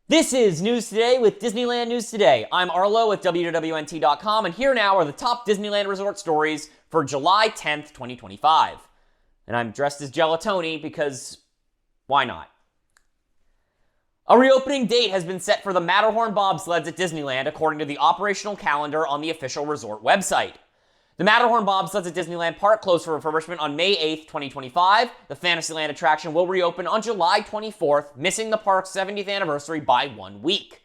This is News Today with Disneyland News Today. I'm Arlo with WWNT.com, and here now are the top Disneyland resort stories for July 10th, 2025. And I'm dressed as Gelatoni because why not? A reopening date has been set for the Matterhorn Bobsleds at Disneyland according to the operational calendar on the official resort website. The Matterhorn Bobsleds at Disneyland Park closed for refurbishment on May 8th, 2025. The Fantasyland attraction will reopen on July 24th, missing the park's 70th anniversary by 1 week.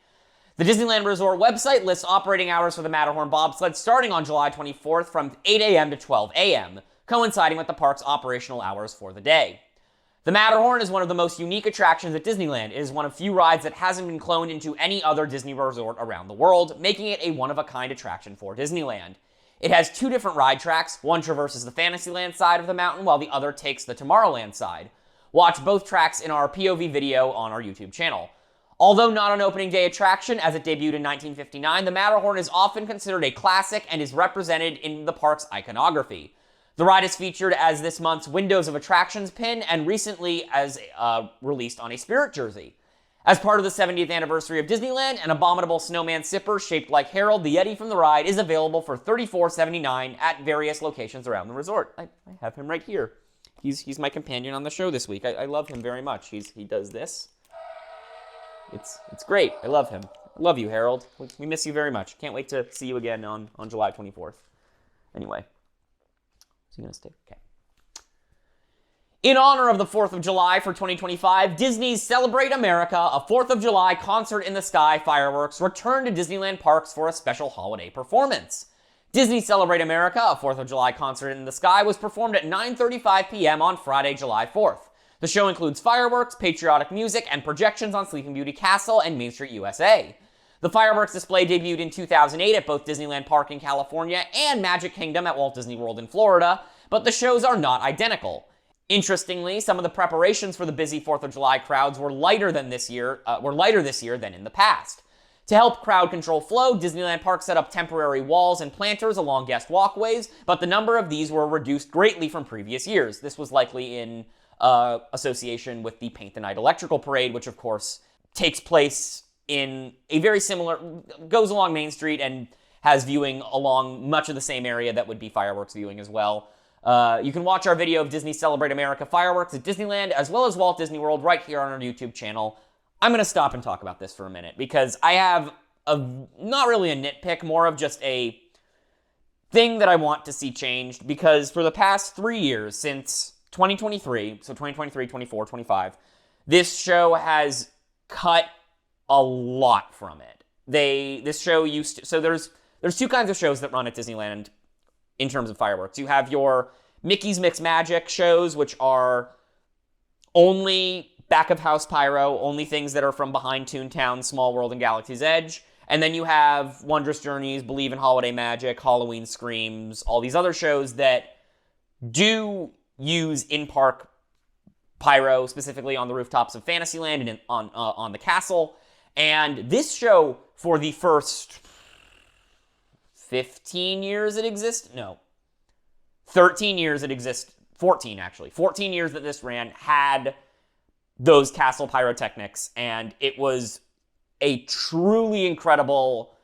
The Disneyland Resort website lists operating hours for the Matterhorn Bobsled starting on July 24th from 8 a.m. to 12 a.m., coinciding with the park's operational hours for the day. The Matterhorn is one of the most unique attractions at Disneyland. It is one of few rides that hasn't been cloned into any other Disney resort around the world, making it a one-of-a-kind attraction for Disneyland. It has two different ride tracks. One traverses the Fantasyland side of the mountain, while the other takes the Tomorrowland side. Watch both tracks in our POV video on our YouTube channel. Although not an opening day attraction, as it debuted in 1959, the Matterhorn is often considered a classic and is represented in the park's iconography. The ride is featured as this month's Windows of Attractions pin, and recently as released on a Spirit jersey. As part of the 70th anniversary of Disneyland, an abominable snowman sipper shaped like Harold the Yeti from the ride is available for $34.79 at various locations around the resort. I have him right here. He's my companion on the show this week. I love him very much. He does this. It's great. I love him. I love you, Harold. We miss you very much. Can't wait to see you again on July 24th. Anyway. Is he going to stay? Okay. In honor of the 4th of July for 2025, Disney's Celebrate America, a 4th of July concert in the sky fireworks, returned to Disneyland parks for a special holiday performance. Disney Celebrate America, a 4th of July concert in the sky, was performed at 9:35 p.m. on Friday, July 4th. The show includes fireworks, patriotic music, and projections on Sleeping Beauty Castle and Main Street, USA. The fireworks display debuted in 2008 at both Disneyland Park in California and Magic Kingdom at Walt Disney World in Florida, but the shows are not identical. Interestingly, some of the preparations for the busy 4th of July crowds were lighter this year than in the past. To help crowd control flow, Disneyland Park set up temporary walls and planters along guest walkways, but the number of these were reduced greatly from previous years. This was likely in association with the Paint the Night Electrical Parade, which of course takes place in a very similar, goes along Main Street and has viewing along much of the same area that would be fireworks viewing as well. You can watch our video of Disney Celebrate America fireworks at Disneyland as well as Walt Disney World right here on our YouTube channel. I'm going to stop and talk about this for a minute because I have not really a nitpick, more of just a thing that I want to see changed, because for the past 3 years, since 2023, so 2023, 24, 25, this show has cut a lot from it. This show used to, so there's two kinds of shows that run at Disneyland in terms of fireworks. You have your Mickey's Mix Magic shows, which are only back-of-house pyro, only things that are from behind Toontown, Small World, and Galaxy's Edge. And then you have Wondrous Journeys, Believe in Holiday Magic, Halloween Screams, all these other shows that do use in-park pyro, specifically on the rooftops of Fantasyland and on the castle. And this show, for the first 15 years it exists? No. 13 years it exists. 14, actually. 14 years that this ran had those castle pyrotechnics, and it was a truly incredible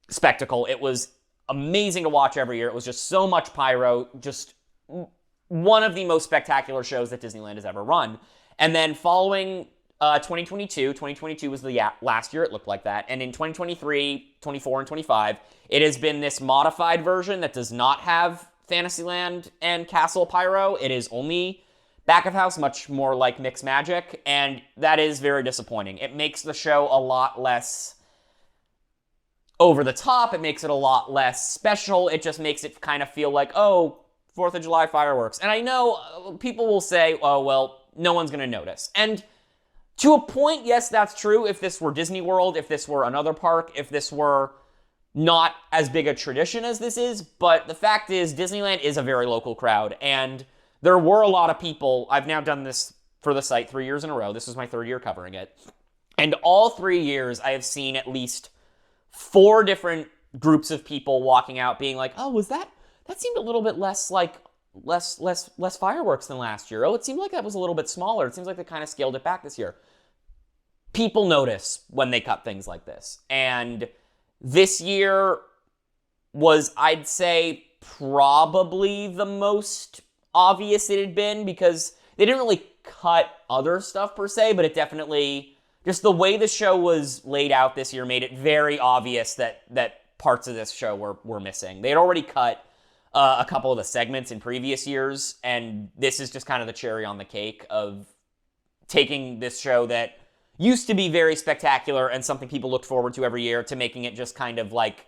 spectacle. It was amazing to watch every year. It was just so much pyro, just one of the most spectacular shows that Disneyland has ever run. And then following 2022 was the last year it looked like that. And in 2023, 24, and 25, it has been this modified version that does not have Fantasyland and Castle Pyro. It is only back of house, much more like Mixed Magic, and that is very disappointing. It makes the show a lot less over the top. It makes it a lot less special. It just makes it kind of feel like, oh, 4th of July fireworks. And I know people will say, oh, well, no one's going to notice. And to a point, yes, that's true. If this were Disney World, if this were another park, if this were not as big a tradition as this is, but the fact is Disneyland is a very local crowd, and there were a lot of people. I've now done this for the site 3 years in a row. This is my third year covering it. And all 3 years I have seen at least 4 different groups of people walking out being like, oh, was that seemed a little bit less fireworks than last year. Oh, it seemed like that was a little bit smaller. It seems like they kind of scaled it back this year. people notice when they cut things like this. And this year was, I'd say, probably the most obvious it had been, because they didn't really cut other stuff per se, but it definitely, just the way the show was laid out this year made it very obvious that parts of this show were missing. They had already cut a couple of the segments in previous years, and this is just kind of the cherry on the cake of taking this show that used to be very spectacular and something people looked forward to every year to making it just kind of like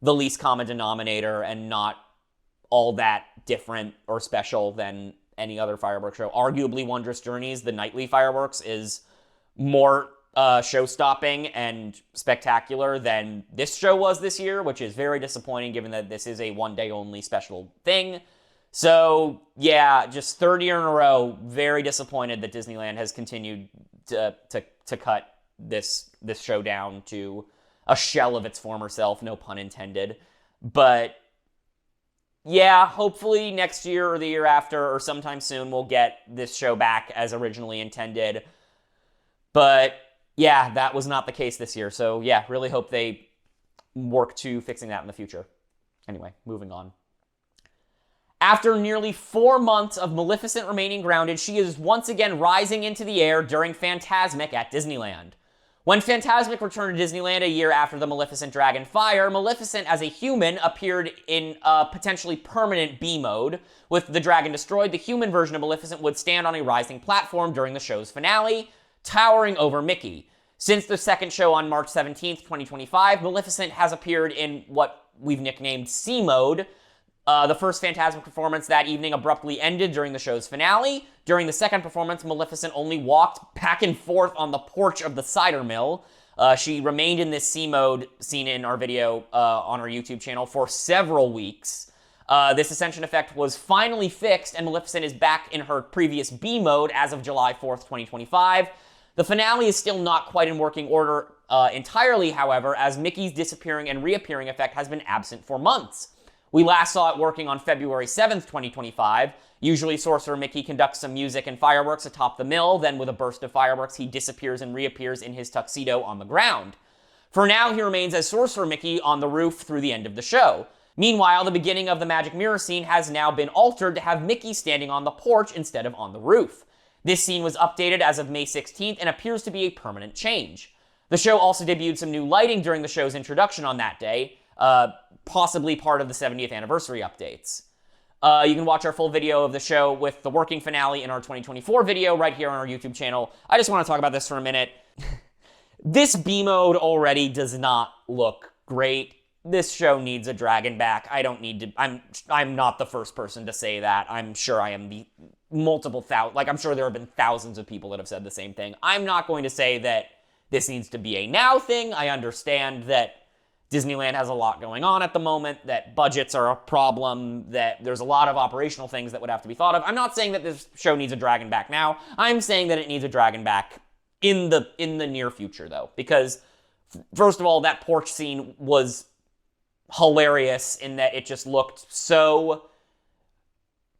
the least common denominator and not all that different or special than any other fireworks show. Arguably, Wondrous Journeys, the nightly fireworks, is more show-stopping and spectacular than this show was this year, which is very disappointing given that this is a one-day-only special thing. So, yeah, just third year in a row, very disappointed that Disneyland has continued to cut this show down to a shell of its former self, no pun intended. But yeah, hopefully next year or the year after or sometime soon we'll get this show back as originally intended. But yeah, that was not the case this year. So yeah, really hope they work to fixing that in the future. Anyway, moving on. After nearly 4 months of Maleficent remaining grounded, she is once again rising into the air during Fantasmic at Disneyland. When Fantasmic returned to Disneyland a year after the Maleficent Dragon Fire, Maleficent as a human appeared in a potentially permanent B mode. With the dragon destroyed, the human version of Maleficent would stand on a rising platform during the show's finale, towering over Mickey. Since the second show on March 17th, 2025, Maleficent has appeared in what we've nicknamed C mode. The first Fantasmic performance that evening abruptly ended during the show's finale. During the second performance, Maleficent only walked back and forth on the porch of the cider mill. She remained in this C mode seen in our video on our YouTube channel for several weeks. This ascension effect was finally fixed, and Maleficent is back in her previous B mode as of July 4th, 2025. The finale is still not quite in working order entirely, however, as Mickey's disappearing and reappearing effect has been absent for months. We last saw it working on February 7th, 2025. Usually, Sorcerer Mickey conducts some music and fireworks atop the mill, then with a burst of fireworks, he disappears and reappears in his tuxedo on the ground. For now, he remains as Sorcerer Mickey on the roof through the end of the show. Meanwhile, the beginning of the Magic Mirror scene has now been altered to have Mickey standing on the porch instead of on the roof. This scene was updated as of May 16th and appears to be a permanent change. The show also debuted some new lighting during the show's introduction on that day, possibly part of the 70th anniversary updates. You can watch our full video of the show with the working finale in our 2024 video right here on our YouTube channel. I just want to talk about this for a minute. This B mode already does not look great. This show needs a dragon back. I don't need to, I'm not the first person to say that. I'm sure I am the I'm sure there have been thousands of people that have said the same thing. I'm not going to say that this needs to be a now thing. I understand that Disneyland has a lot going on at the moment, that budgets are a problem, that there's a lot of operational things that would have to be thought of. I'm not saying that this show needs a dragon back now. I'm saying that it needs a dragon back in the near future, though. Because, first of all, that porch scene was hilarious in that it just looked so...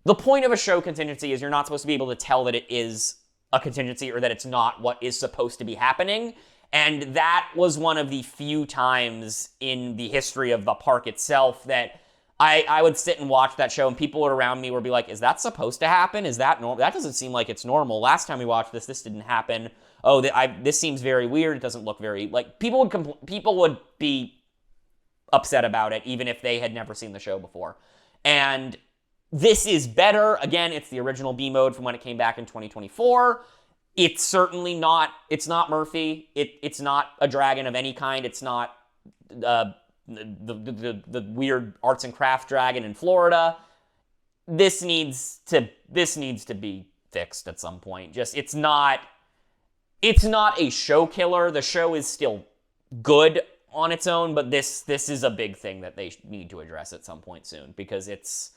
The point of a show contingency is you're not supposed to be able to tell that it is a contingency or that it's not what is supposed to be happening. And that was one of the few times in the history of the park itself that I would sit and watch that show and people around me would be like, is that supposed to happen? Is that normal? That doesn't seem like it's normal. Last time we watched this didn't happen. Oh, this seems very weird. It doesn't look very... Like, people would be upset about it even if they had never seen the show before. And this is better. Again, it's the original B mode from when it came back in 2024. It's certainly not, it's not Murphy. It's not a dragon of any kind. It's not the weird arts and craft dragon in Florida. This needs to be fixed at some point. Just, it's not a show killer. The show is still good on its own, but this is a big thing that they need to address at some point soon, because it's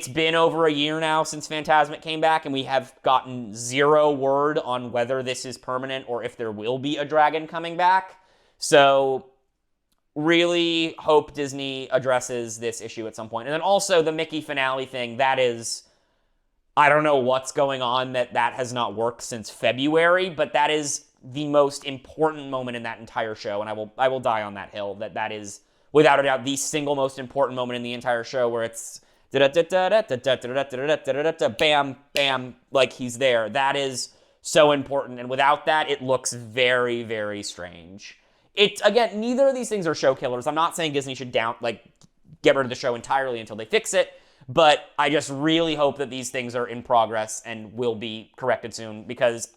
been over a year now since Fantasmic came back, and we have gotten zero word on whether this is permanent or if there will be a dragon coming back. So, really hope Disney addresses this issue at some point. And then also the Mickey finale thing, that is... I don't know what's going on that has not worked since February, but that is the most important moment in that entire show, and I will die on that hill, that is, without a doubt, the single most important moment in the entire show, where it's bam, bam, like he's there. That is so important, and without that, it looks very, very strange. Again, neither of these things are show killers. I'm not saying Disney should get rid of the show entirely until they fix it, but I just really hope that these things are in progress and will be corrected soon, because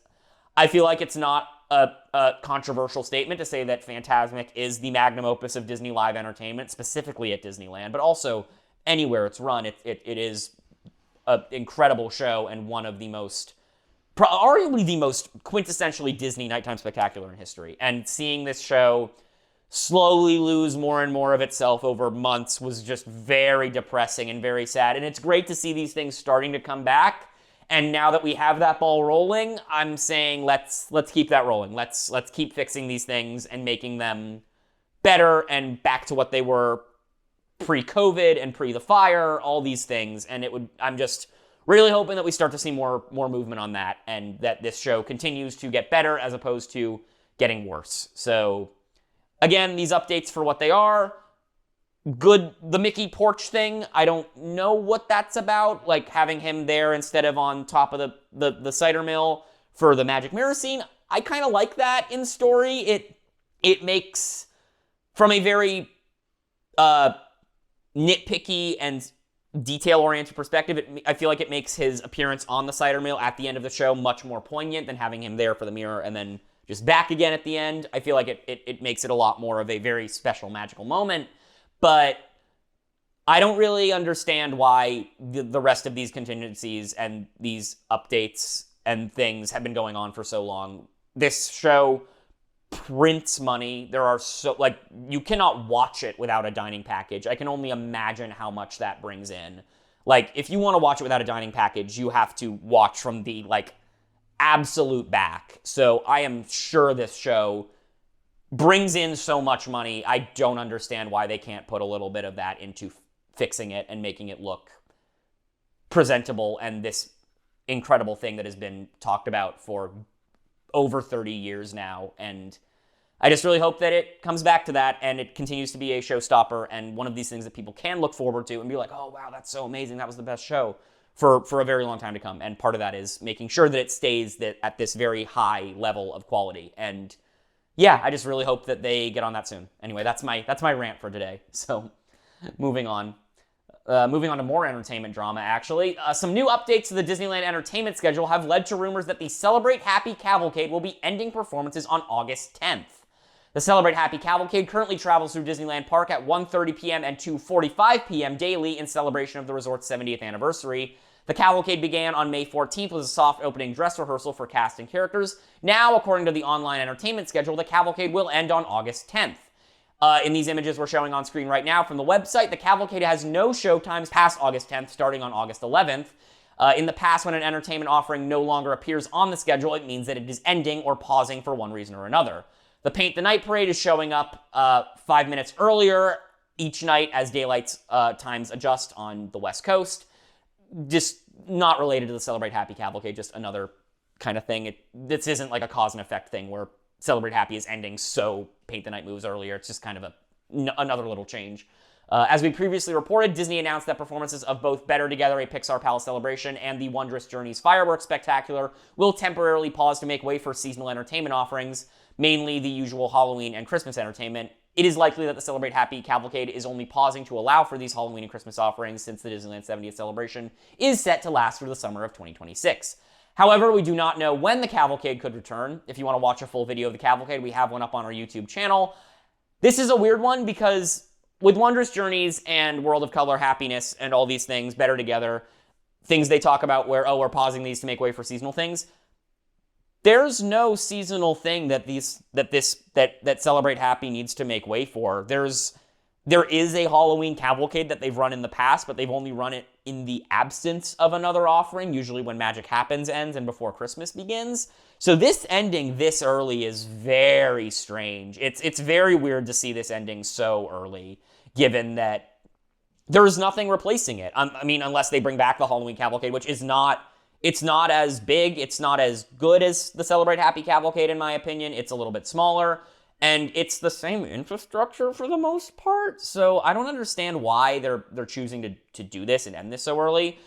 I feel like it's not a controversial statement to say that Fantasmic is the magnum opus of Disney live entertainment, specifically at Disneyland, but also anywhere it's run. It is an incredible show and one of the most, arguably the most quintessentially Disney nighttime spectacular in history. And seeing this show slowly lose more and more of itself over months was just very depressing and very sad. And it's great to see these things starting to come back. And now that we have that ball rolling, I'm saying let's keep that rolling. Let's keep fixing these things and making them better and back to what they were pre-COVID and pre the fire, all these things. And I'm just really hoping that we start to see more movement on that, and that this show continues to get better as opposed to getting worse. So again, these updates for what they are. Good. The Mickey porch thing, I don't know what that's about. Like having him there instead of on top of the cider mill for the Magic Mirror scene. I kind of like that in story. It makes, from a very nitpicky and detail-oriented perspective, I feel like it makes his appearance on the cider mill at the end of the show much more poignant than having him there for the mirror and then just back again at the end. I feel like it makes it a lot more of a very special, magical moment. But I don't really understand why the rest of these contingencies and these updates and things have been going on for so long. This show prints money. There are you cannot watch it without a dining package. I can only imagine how much that brings in. Like, if you want to watch it without a dining package, you have to watch from the, absolute back. So I am sure this show brings in so much money. I don't understand why they can't put a little bit of that into fixing it and making it look presentable and this incredible thing that has been talked about for over 30 years now. And I just really hope that it comes back to that and it continues to be a showstopper and one of these things that people can look forward to and be like, oh, wow, that's so amazing. That was the best show for a very long time to come. And part of that is making sure that it stays at this very high level of quality. And yeah, I just really hope that they get on that soon. Anyway, that's my rant for today. So moving on. Moving on to more entertainment drama, actually. Some new updates to the Disneyland entertainment schedule have led to rumors that the Celebrate Happy Cavalcade will be ending performances on August 10th. The Celebrate Happy Cavalcade currently travels through Disneyland Park at 1:30 p.m. and 2:45 p.m. daily in celebration of the resort's 70th anniversary. The cavalcade began on May 14th with a soft opening dress rehearsal for cast and characters. Now, according to the online entertainment schedule, the cavalcade will end on August 10th. In these images we're showing on screen right now from the website, the cavalcade has no show times past August 10th, starting on August 11th. In the past, when an entertainment offering no longer appears on the schedule, it means that it is ending or pausing for one reason or another. The Paint the Night Parade is showing up 5 minutes earlier each night as daylight times adjust on the West Coast. Just not related to the Celebrate Happy Cavalcade, just another kind of thing. This isn't like a cause and effect thing where Celebrate Happy is ending, so Paint the Night moves earlier. It's just kind of another little change. As we previously reported, Disney announced that performances of both Better Together, a Pixar Palace celebration, and the Wondrous Journeys Fireworks Spectacular will temporarily pause to make way for seasonal entertainment offerings, mainly the usual Halloween and Christmas entertainment. It is likely that the Celebrate Happy Cavalcade is only pausing to allow for these Halloween and Christmas offerings since the Disneyland 70th celebration is set to last through the summer of 2026. However, we do not know when the cavalcade could return. If you want to watch a full video of the cavalcade, we have one up on our YouTube channel. This is a weird one because with Wondrous Journeys and World of Color, Happiness, and all these things, Better Together, things they talk about where, we're pausing these to make way for seasonal things. There's no seasonal thing that Celebrate Happy needs to make way for. There is a Halloween cavalcade that they've run in the past, but they've only run it in the absence of another offering, usually when Magic Happens ends and before Christmas begins. So this ending this early is very strange. It's very weird to see this ending so early, given that there is nothing replacing it. I mean, unless they bring back the Halloween cavalcade, which is not It's not as big, it's not as good as the Celebrate Happy Cavalcade, in my opinion. It's a little bit smaller, and it's the same infrastructure for the most part, so I don't understand why they're choosing to do this and end this so early.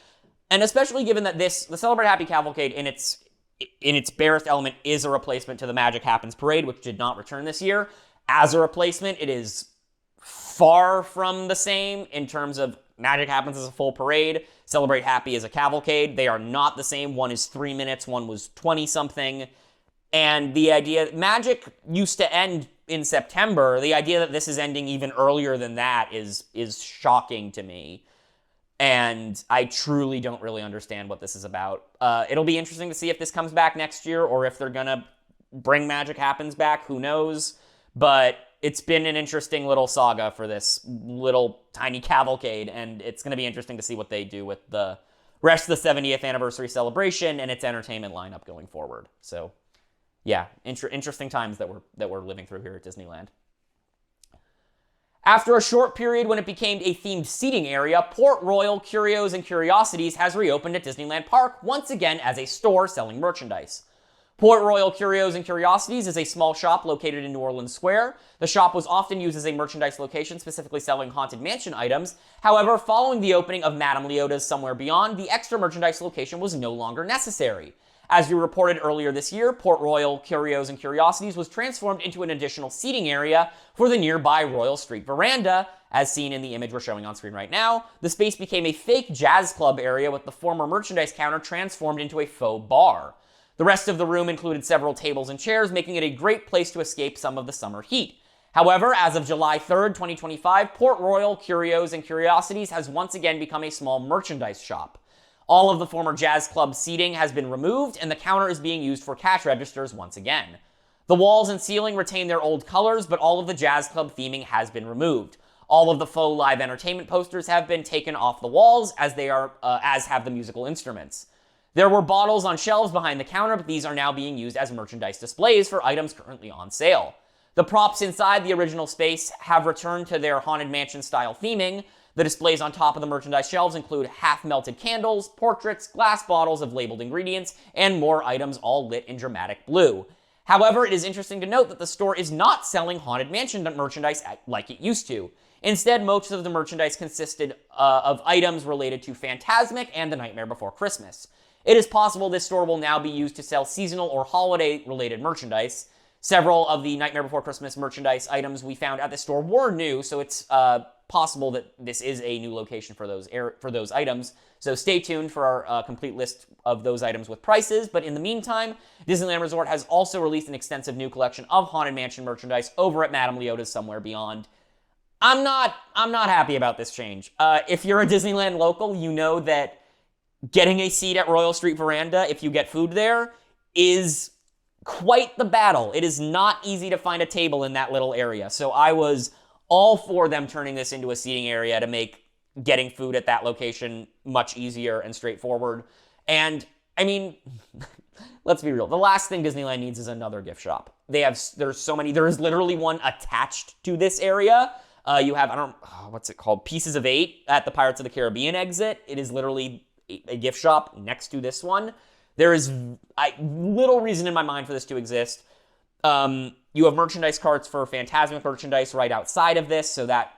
And especially given that the Celebrate Happy Cavalcade in its barest element is a replacement to the Magic Happens Parade, which did not return this year. As a replacement, it is far from the same in terms of Magic Happens as a full parade, Celebrate Happy as a cavalcade. They are not the same. One is 3 minutes, one was 20-something. And the idea, Magic used to end in September. The idea that this is ending even earlier than that is shocking to me. And I truly don't really understand what this is about. It'll be interesting to see if this comes back next year or if they're going to bring Magic Happens back. Who knows? But it's been an interesting little saga for this little tiny cavalcade, and it's going to be interesting to see what they do with the rest of the 70th anniversary celebration and its entertainment lineup going forward. So, yeah, interesting times that we're living through here at Disneyland. After a short period when it became a themed seating area, Port Royal, Curios, and Curiosities has reopened at Disneyland Park once again as a store selling merchandise. Port Royal Curios and Curiosities is a small shop located in New Orleans Square. The shop was often used as a merchandise location, specifically selling Haunted Mansion items. However, following the opening of Madame Leota's Somewhere Beyond, the extra merchandise location was no longer necessary. As we reported earlier this year, Port Royal Curios and Curiosities was transformed into an additional seating area for the nearby Royal Street Veranda. As seen in the image we're showing on screen right now, the space became a fake jazz club area with the former merchandise counter transformed into a faux bar. The rest of the room included several tables and chairs, making it a great place to escape some of the summer heat. However, as of July 3rd, 2025, Port Royal Curios and Curiosities has once again become a small merchandise shop. All of the former jazz club seating has been removed, and the counter is being used for cash registers once again. The walls and ceiling retain their old colors, but all of the jazz club theming has been removed. All of the faux live entertainment posters have been taken off the walls, as have the musical instruments. There were bottles on shelves behind the counter, but these are now being used as merchandise displays for items currently on sale. The props inside the original space have returned to their Haunted Mansion-style theming. The displays on top of the merchandise shelves include half-melted candles, portraits, glass bottles of labeled ingredients, and more items all lit in dramatic blue. However, it is interesting to note that the store is not selling Haunted Mansion merchandise like it used to. Instead, most of the merchandise consisted of items related to Fantasmic and The Nightmare Before Christmas. It is possible this store will now be used to sell seasonal or holiday-related merchandise. Several of the Nightmare Before Christmas merchandise items we found at the store were new, so it's possible that this is a new location for those items. So stay tuned for our complete list of those items with prices. But in the meantime, Disneyland Resort has also released an extensive new collection of Haunted Mansion merchandise over at Madame Leota's Somewhere Beyond. I'm not happy about this change. If you're a Disneyland local, you know that getting a seat at Royal Street Veranda, if you get food there, is quite the battle. It is not easy to find a table in that little area. So I was all for them turning this into a seating area to make getting food at that location much easier and straightforward. And, I mean, let's be real. The last thing Disneyland needs is another gift shop. There's so many. There is literally one attached to this area. You have, what's it called? Pieces of 8 at the Pirates of the Caribbean exit. It is literally a gift shop next to this one. There is little reason in my mind for this to exist. You have merchandise carts for Fantasmic merchandise right outside of this, so that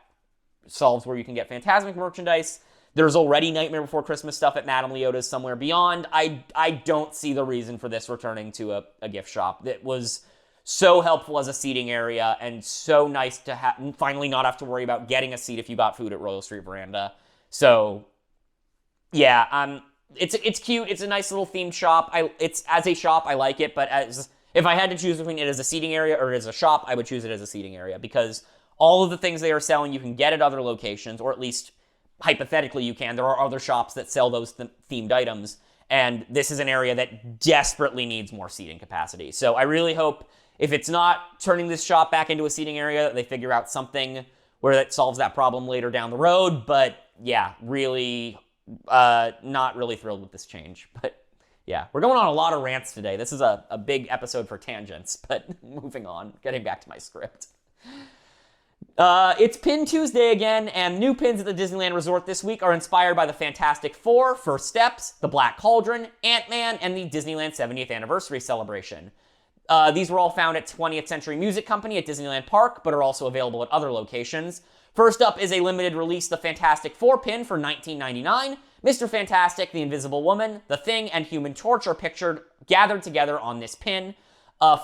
solves where you can get Fantasmic merchandise. There's already Nightmare Before Christmas stuff at Madame Leota's Somewhere Beyond. I don't see the reason for this returning to a gift shop. That was so helpful as a seating area and so nice to finally not have to worry about getting a seat if you got food at Royal Street Veranda. So, yeah, it's cute. It's a nice little themed shop. As a shop, I like it, but if I had to choose between it as a seating area or as a shop, I would choose it as a seating area because all of the things they are selling you can get at other locations, or at least hypothetically you can. There are other shops that sell those themed items, and this is an area that desperately needs more seating capacity. So I really hope, if it's not turning this shop back into a seating area, that they figure out something where that solves that problem later down the road. But yeah, really not really thrilled with this change. But yeah, we're going on a lot of rants today. This is a big episode for tangents, but moving on, getting back to my script. It's Pin Tuesday again, and new pins at the Disneyland Resort this week are inspired by the Fantastic Four, First Steps, the Black Cauldron, Ant-Man, and the Disneyland 70th Anniversary celebration. These were all found at 20th Century Music Company at Disneyland Park, but are also available at other locations. First up is a limited release The Fantastic Four pin for $19.99. Mr. Fantastic, the Invisible Woman, The Thing, and Human Torch are pictured gathered together on this pin.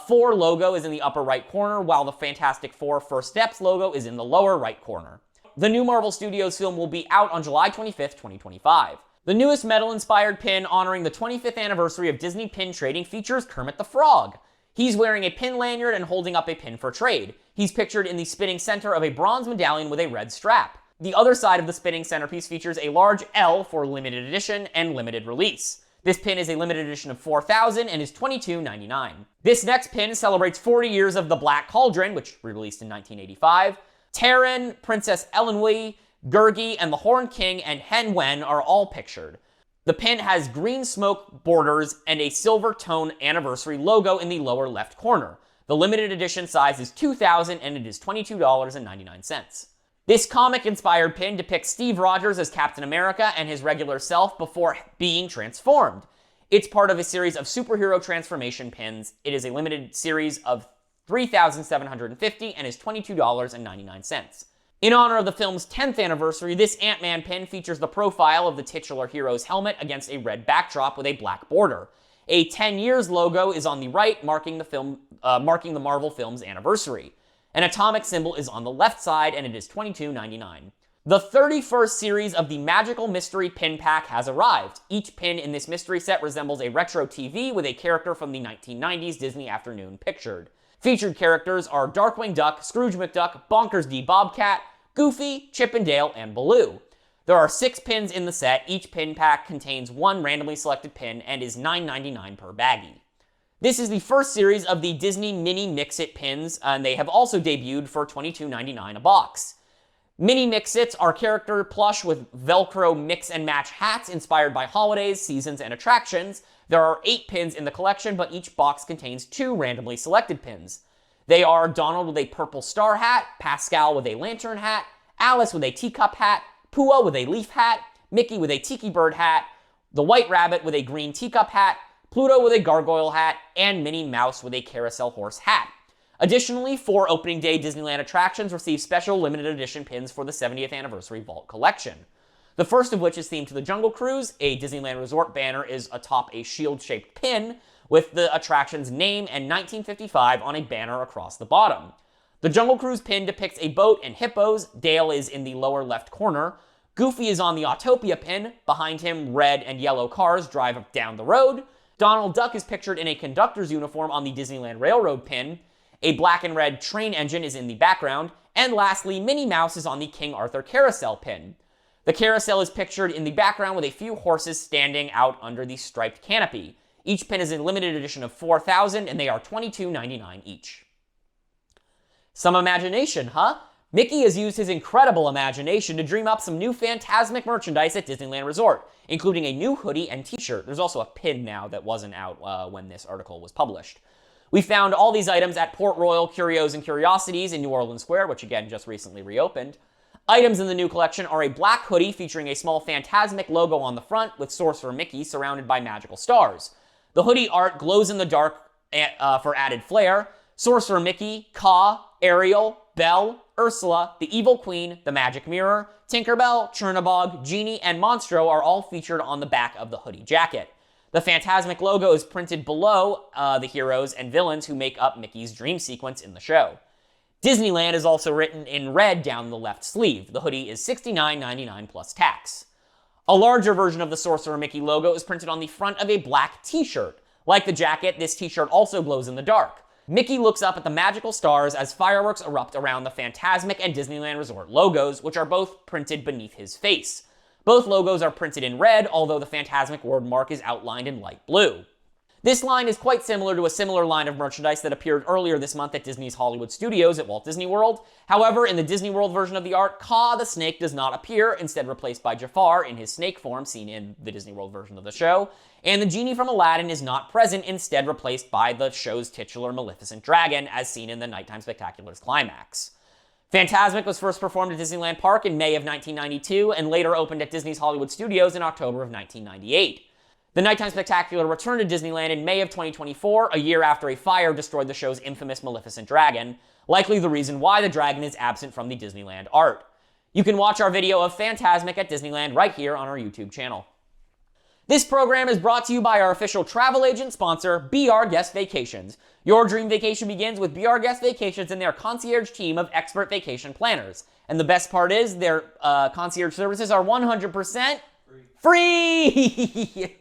Four logo is in the upper right corner, while the Fantastic Four First Steps logo is in the lower right corner. The new Marvel Studios film will be out on July 25th, 2025. The newest metal-inspired pin honoring the 25th anniversary of Disney pin trading features Kermit the Frog. He's wearing a pin lanyard and holding up a pin for trade. He's pictured in the spinning center of a bronze medallion with a red strap. The other side of the spinning centerpiece features a large L for limited edition and limited release. This pin is a limited edition of 4,000 and is $22.99. This next pin celebrates 40 years of the Black Cauldron, which released in 1985. Terran, Princess Elenwee, Gurgi, and the Horn King and Hen Wen are all pictured. The pin has green smoke borders and a silver tone anniversary logo in the lower left corner. The limited edition size is 2,000 and it is $22.99. This comic-inspired pin depicts Steve Rogers as Captain America and his regular self before being transformed. It's part of a series of superhero transformation pins. It is a limited series of 3,750 and is $22.99. In honor of the film's 10th anniversary, this Ant-Man pin features the profile of the titular hero's helmet against a red backdrop with a black border. A 10 years logo is on the right, marking the Marvel film's anniversary. An atomic symbol is on the left side, and it is $22.99. The 31st series of the Magical Mystery Pin Pack has arrived. Each pin in this mystery set resembles a retro TV with a character from the 1990s Disney afternoon pictured. Featured characters are Darkwing Duck, Scrooge McDuck, Bonkers D. Bobcat, Goofy, Chip and Dale, and Baloo. There are 6 pins in the set. Each pin pack contains one randomly selected pin and is $9.99 per baggie. This is the first series of the Disney Mini Mix-It pins, and they have also debuted for $22.99 a box. Mini Mix-Its are character plush with Velcro mix-and-match hats inspired by holidays, seasons, and attractions. There are 8 pins in the collection, but each box contains 2 randomly selected pins. They are Donald with a purple star hat, Pascal with a lantern hat, Alice with a teacup hat, Pua with a leaf hat, Mickey with a tiki bird hat, the White Rabbit with a green teacup hat, Pluto with a gargoyle hat, and Minnie Mouse with a carousel horse hat. Additionally, 4 opening day Disneyland attractions receive special limited edition pins for the 70th anniversary Vault collection. The first of which is themed to the Jungle Cruise. A Disneyland Resort banner is atop a shield-shaped pin with the attraction's name and 1955 on a banner across the bottom. The Jungle Cruise pin depicts a boat and hippos. Dale is in the lower left corner. Goofy is on the Autopia pin. Behind him, red and yellow cars drive down the road. Donald Duck is pictured in a conductor's uniform on the Disneyland Railroad pin. A black and red train engine is in the background. And lastly, Minnie Mouse is on the King Arthur Carousel pin. The carousel is pictured in the background with a few horses standing out under the striped canopy. Each pin is a limited edition of 4,000, and they are $22.99 each. Some imagination, huh? Mickey has used his incredible imagination to dream up some new Fantasmic merchandise at Disneyland Resort, including a new hoodie and t-shirt. There's also a pin now that wasn't out when this article was published. We found all these items at Port Royal, Curios, and Curiosities in New Orleans Square, which again just recently reopened. Items in the new collection are a black hoodie featuring a small Fantasmic logo on the front with Sorcerer Mickey surrounded by magical stars. The hoodie art glows in the dark for added flair. Sorcerer Mickey, Ka, Ariel, Belle, Ursula, the Evil Queen, the Magic Mirror, Tinkerbell, Chernabog, Genie, and Monstro are all featured on the back of the hoodie jacket. The Fantasmic logo is printed below the heroes and villains who make up Mickey's dream sequence in the show. Disneyland is also written in red down the left sleeve. The hoodie is $69.99 plus tax. A larger version of the Sorcerer Mickey logo is printed on the front of a black t-shirt. Like the jacket, this t-shirt also glows in the dark. Mickey looks up at the magical stars as fireworks erupt around the Fantasmic and Disneyland Resort logos, which are both printed beneath his face. Both logos are printed in red, although the Fantasmic wordmark is outlined in light blue. This line is quite similar to a similar line of merchandise that appeared earlier this month at Disney's Hollywood Studios at Walt Disney World. However, in the Disney World version of the art, Ka the snake does not appear, instead replaced by Jafar in his snake form seen in the Disney World version of the show, and the genie from Aladdin is not present, instead replaced by the show's titular Maleficent dragon as seen in the Nighttime Spectacular's climax. Fantasmic was first performed at Disneyland Park in May of 1992 and later opened at Disney's Hollywood Studios in October of 1998. The Nighttime Spectacular returned to Disneyland in May of 2024, a year after a fire destroyed the show's infamous Maleficent dragon, likely the reason why the dragon is absent from the Disneyland art. You can watch our video of Fantasmic at Disneyland right here on our YouTube channel. This program is brought to you by our official travel agent sponsor, BR Guest Vacations. Your dream vacation begins with BR Guest Vacations and their concierge team of expert vacation planners. And the best part is their concierge services are 100% free!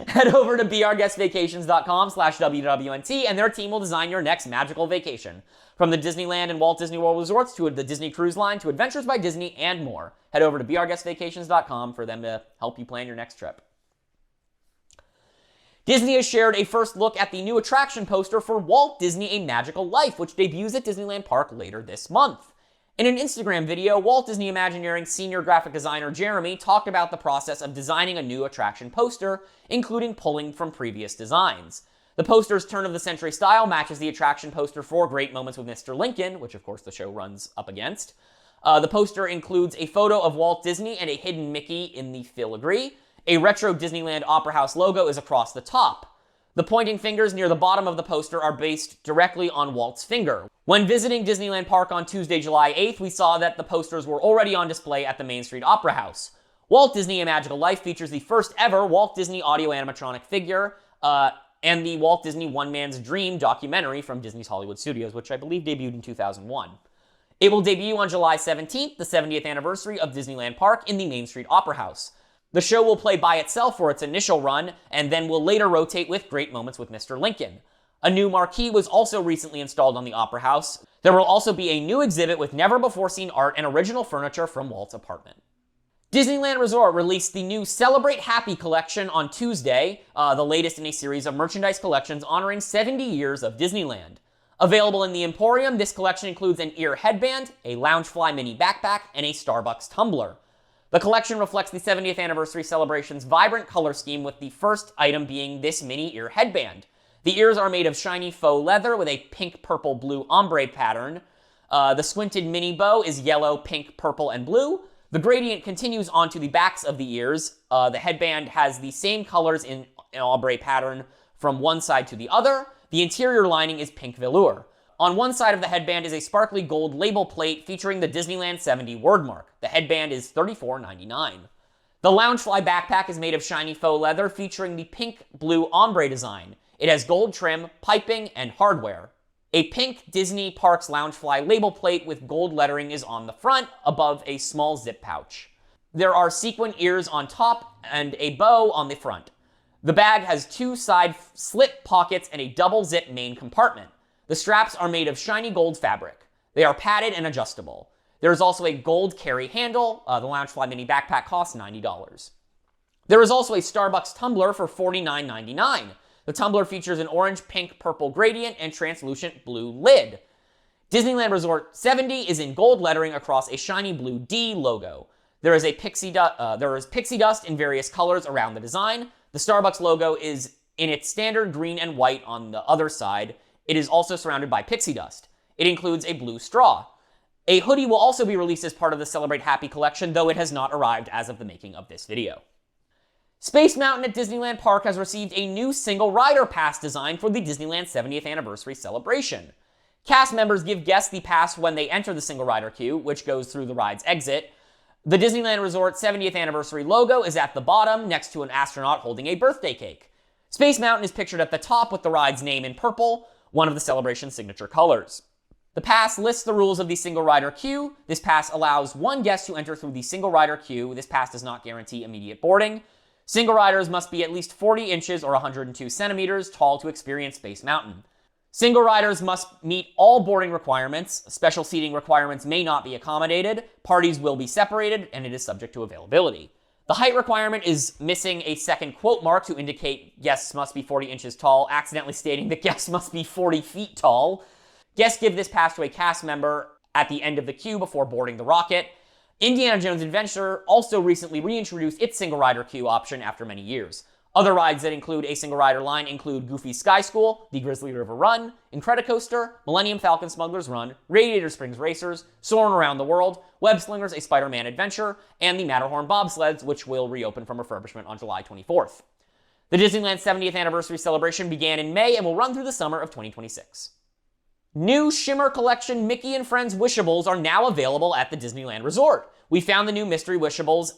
Head over to brguestvacations.com/WWNT and their team will design your next magical vacation. From the Disneyland and Walt Disney World resorts to the Disney Cruise Line to Adventures by Disney and more. Head over to brguestvacations.com for them to help you plan your next trip. Disney has shared a first look at the new attraction poster for Walt Disney A Magical Life, which debuts at Disneyland Park later this month. In an Instagram video, Walt Disney Imagineering senior graphic designer Jeremy talked about the process of designing a new attraction poster, including pulling from previous designs. The poster's turn-of-the-century style matches the attraction poster for Great Moments with Mr. Lincoln, which of course the show runs up against. The poster includes a photo of Walt Disney and a hidden Mickey in the filigree. A retro Disneyland Opera House logo is across the top. The pointing fingers near the bottom of the poster are based directly on Walt's finger. When visiting Disneyland Park on Tuesday, July 8th, we saw that the posters were already on display at the Main Street Opera House. Walt Disney A Magical Life features the first ever Walt Disney audio animatronic figure, and the Walt Disney One Man's Dream documentary from Disney's Hollywood Studios, which I believe debuted in 2001. It will debut on July 17th, the 70th anniversary of Disneyland Park in the Main Street Opera House. The show will play by itself for its initial run, and then will later rotate with Great Moments with Mr. Lincoln. A new marquee was also recently installed on the Opera House. There will also be a new exhibit with never-before-seen art and original furniture from Walt's apartment. Disneyland Resort released the new Celebrate Happy collection on Tuesday, the latest in a series of merchandise collections honoring 70 years of Disneyland. Available in the Emporium, this collection includes an ear headband, a Loungefly mini backpack, and a Starbucks tumbler. The collection reflects the 70th anniversary celebration's vibrant color scheme, with the first item being this mini ear headband. The ears are made of shiny faux leather with a pink, purple, blue ombre pattern. The squinted mini bow is yellow, pink, purple, and blue. The gradient continues onto the backs of the ears. The headband has the same colors in an ombre pattern from one side to the other. The interior lining is pink velour. On one side of the headband is a sparkly gold label plate featuring the Disneyland 70 wordmark. The headband is $34.99. The Loungefly backpack is made of shiny faux leather featuring the pink blue ombre design. It has gold trim, piping, and hardware. A pink Disney Parks Loungefly label plate with gold lettering is on the front, above a small zip pouch. There are sequin ears on top and a bow on the front. The bag has two side slip pockets and a double zip main compartment. The straps are made of shiny gold fabric. They are padded and adjustable. There is also a gold carry handle. The Loungefly mini backpack costs $90. There is also a Starbucks tumbler for $49.99. The tumbler features an orange, pink, purple gradient and translucent blue lid. Disneyland Resort 70 is in gold lettering across a shiny blue D logo. There is pixie dust in various colors around the design. The Starbucks logo is in its standard green and white on the other side. It is also surrounded by pixie dust. It includes a blue straw. A hoodie will also be released as part of the Celebrate Happy collection, though it has not arrived as of the making of this video. Space Mountain at Disneyland Park has received a new single rider pass design for the Disneyland 70th anniversary celebration. Cast members give guests the pass when they enter the single rider queue, which goes through the ride's exit. The Disneyland Resort 70th anniversary logo is at the bottom, next to an astronaut holding a birthday cake. Space Mountain is pictured at the top with the ride's name in purple, one of the celebration's signature colors. The pass lists the rules of the single rider queue. This pass allows one guest to enter through the single rider queue. This pass does not guarantee immediate boarding. Single riders must be at least 40 inches or 102 centimeters tall to experience Space Mountain. Single riders must meet all boarding requirements. Special seating requirements may not be accommodated. Parties will be separated, and it is subject to availability. The height requirement is missing a second quote mark to indicate guests must be 40 inches tall, accidentally stating that guests must be 40 feet tall. Guests give this pass to a cast member at the end of the queue before boarding the rocket. Indiana Jones Adventure also recently reintroduced its single rider queue option after many years. Other rides that include a single rider line include Goofy's Sky School, the Grizzly River Run, Incredicoaster, Millennium Falcon Smuggler's Run, Radiator Springs Racers, Soarin' Around the World, Web Slingers A Spider-Man Adventure, and the Matterhorn Bobsleds, which will reopen from refurbishment on July 24th. The Disneyland 70th anniversary celebration began in May and will run through the summer of 2026. New Shimmer Collection Mickey and Friends Wishables are now available at the Disneyland Resort. We found the new mystery Wishables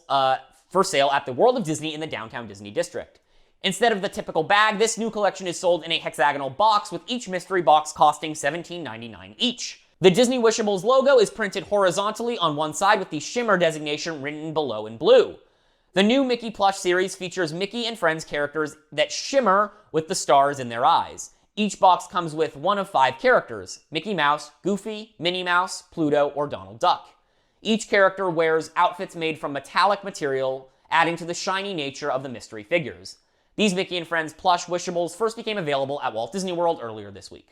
for sale at the World of Disney in the downtown Disney district. Instead of the typical bag, this new collection is sold in a hexagonal box, with each mystery box costing $17.99 each. The Disney Wishables logo is printed horizontally on one side with the Shimmer designation written below in blue. The new Mickey plush series features Mickey and Friends characters that shimmer with the stars in their eyes. Each box comes with one of 5 characters: Mickey Mouse, Goofy, Minnie Mouse, Pluto, or Donald Duck. Each character wears outfits made from metallic material, adding to the shiny nature of the mystery figures. These Mickey and Friends plush Wishables first became available at Walt Disney World earlier this week.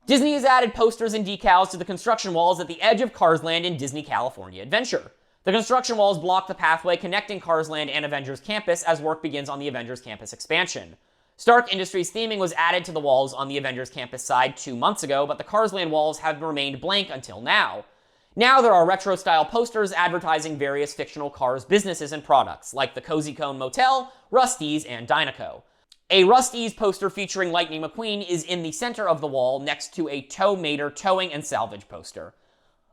Disney has added posters and decals to the construction walls at the edge of Cars Land in Disney California Adventure. The construction walls block the pathway connecting Cars Land and Avengers Campus as work begins on the Avengers Campus expansion. Stark Industries theming was added to the walls on the Avengers Campus side 2 months ago, but the Cars Land walls have remained blank until now. Now there are retro-style posters advertising various fictional Cars businesses and products, like the Cozy Cone Motel, Rusty's, and Dynaco. A Rusty's poster featuring Lightning McQueen is in the center of the wall next to a Tow Mater towing and salvage poster.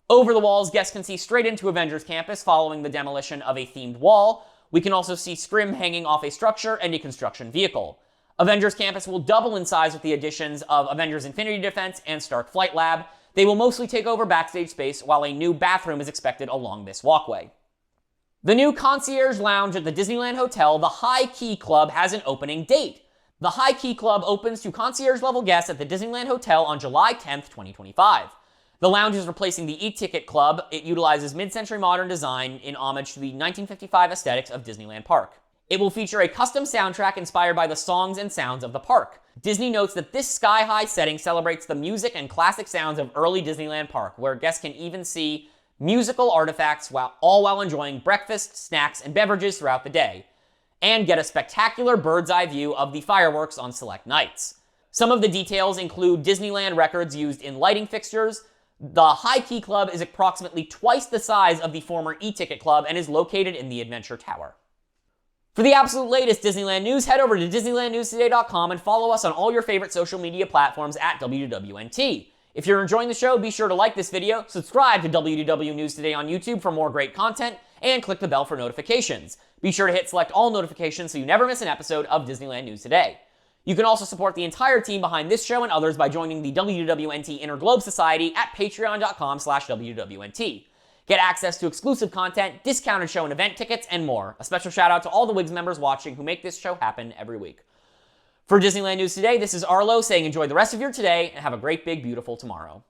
Over the walls, guests can see straight into Avengers Campus following the demolition of a themed wall. We can also see scrim hanging off a structure and a construction vehicle. Avengers Campus will double in size with the additions of Avengers Infinity Defense and Stark Flight Lab. They will mostly take over backstage space, while a new bathroom is expected along this walkway. The new concierge lounge at the Disneyland Hotel, the High Key Club, has an opening date. The High Key Club opens to concierge-level guests at the Disneyland Hotel on July 10th, 2025. The lounge is replacing the e-ticket club. It utilizes mid-century modern design in homage to the 1955 aesthetics of Disneyland Park. It will feature a custom soundtrack inspired by the songs and sounds of the park. Disney notes that this sky-high setting celebrates the music and classic sounds of early Disneyland Park, where guests can even see musical artifacts while enjoying breakfast, snacks, and beverages throughout the day, and get a spectacular bird's-eye view of the fireworks on select nights. Some of the details include Disneyland records used in lighting fixtures. The High Key Club is approximately twice the size of the former e-ticket club and is located in the Adventure Tower. For the absolute latest Disneyland news, head over to DisneylandNewsToday.com and follow us on all your favorite social media platforms at WWNT. If you're enjoying the show, be sure to like this video, subscribe to WDW News Today on YouTube for more great content, and click the bell for notifications. Be sure to hit select all notifications so you never miss an episode of Disneyland News Today. You can also support the entire team behind this show and others by joining the WWNT Interglobe Society at patreon.com/WWNT. Get access to exclusive content, discounted show and event tickets, and more. A special shout out to all the WIGS members watching who make this show happen every week. For Disneyland News Today, this is Arlo saying enjoy the rest of your today and have a great, big, beautiful tomorrow.